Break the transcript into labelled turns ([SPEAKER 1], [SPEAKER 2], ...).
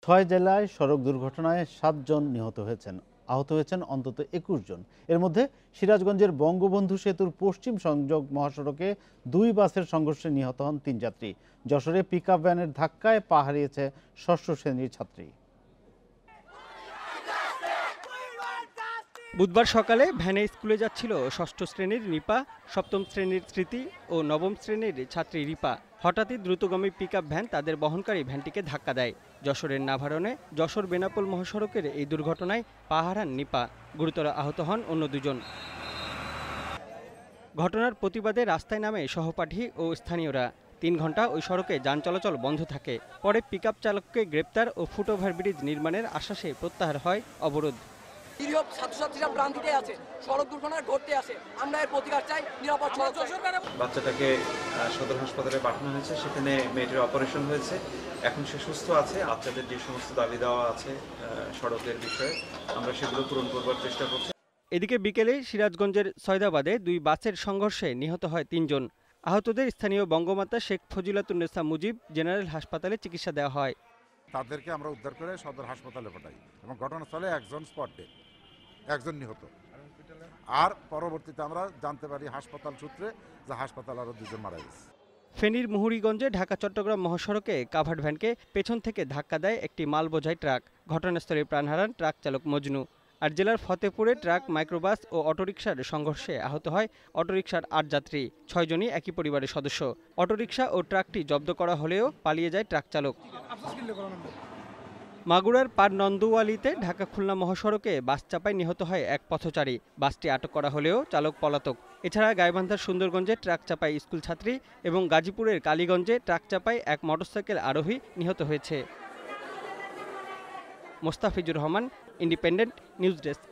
[SPEAKER 1] ছয় জেলায় সড়ক দুর্ঘটনায় ৭ জন নিহত হয়েছেন, আহত হয়েছেন অন্তত ২১ জন। এর মধ্যে সিরাজগঞ্জের বঙ্গবন্ধু সেতুর পশ্চিম সংযোগ মহাসড়কে ২ বাসের সংঘর্ষে নিহত হন ৩ যাত্রী। যশোরে পিকআপ ভ্যানের ধাক্কায় পা হারিয়েছে ষষ্ঠ শ্রেণীর ছাত্রী।
[SPEAKER 2] বুধবার সকালে ভ্যানে স্কুলে যাচ্ছিল ষষ্ঠ শ্রেণীর নিপা, সপ্তম শ্রেণীর স্মৃতি ও নবম শ্রেণীর ছাত্রী রিপা। হঠাৎই দ্রুতগামী পিকআপ ভ্যান তাদের বহনকারী ভ্যানটিকে ধাক্কা দেয়। যশোরের নাভারণে যশোর বেনাপোল মহাসড়কের এই দুর্ঘটনায় পা হারান নিপা। গুরুতর আহত হন অন্য দুজন। ঘটনার প্রতিবাদে রাস্তায় নামে সহপাঠী ও স্থানীয়রা। ৩ ঘন্টা ওই সড়কে যান চলাচল বন্ধ থাকে। পরে পিকআপ চালককে গ্রেপ্তার ও ফুটওভার ব্রিজ নির্মাণের আশ্বাসে প্রত্যাহার হয় অবরোধ।
[SPEAKER 3] নিরীহ ছাত্রছাত্রীরা প্রাণ দিতে আছে, সড়ক দুর্ঘটনা ঘটতে আসে। আমরা এর প্রতিকার চাই, নিরাপদ সড়ক।
[SPEAKER 4] বাচ্চাটাকে সদর হাসপাতালে পাঠানো হয়েছে, সেখানে মেয়েটির অপারেশন হয়েছে, এখন সে সুস্থ আছে। বাচ্চাদের যে সমস্ত দাবি দেওয়া আছে সড়কের বিষয়ে আমরা সেগুলো পূরণ করবার চেষ্টা করছি।
[SPEAKER 2] এদিকে বিকেলে সিরাজগঞ্জের সয়দাবাদে 2 বাসের সংঘর্ষে নিহত হয় 3 জন। আহতদের স্থানীয় বঙ্গমাতা শেখ ফজিলাতুন্নেসা মুজিব জেনারেল হাসপাতালে চিকিৎসা দেওয়া হয়।
[SPEAKER 5] তাদেরকে আমরা উদ্ধার করে সদর হাসপাতালে পাঠাই এবং ঘটনাস্থলে একজন স্পট ডেড, একজন নিহত। আর পরবর্তীতে আমরা জানতে পারি হাসপাতাল সূত্রে যে হাসপাতাল আরও 2 জন মারা গেছে।
[SPEAKER 2] ফেনীর মুহুরীগঞ্জে ঢাকা চট্টগ্রাম মহাসড়কে কাভার্ড ভ্যানকে পেছন থেকে ধাক্কা দেয় একটি মাল বোঝাই ট্রাক। ঘটনাস্থলে প্রাণ হারান ট্রাক চালক মজনু। আর জেলার ফতেপুরে ট্রাক, মাইক্রোবাস ও অটোরিকশার সংঘর্ষে আহত হয় অটোরিকশার 8 যাত্রী, 6 জনই একই পরিবারের সদস্য। অটোরিকশা ও ট্রাকটি জব্দ করা হলেও পালিয়ে যায় ট্রাক চালক। মাগুরার পার নন্দুয়ালিতে ঢাকা খুলনা মহাসড়কে বাস চাপায় নিহত হয় এক পথচারী। বাসটি আটক করা হলেও চালক পলাতক। এছাড়া গাইবান্ধার সুন্দরগঞ্জে ট্রাক চাপায় স্কুল ছাত্রী এবং গাজীপুরের কালীগঞ্জে ট্রাক চাপায় এক মোটরসাইকেল আরোহী নিহত হয়েছে। Mostafizur Rahman, Independent News desk.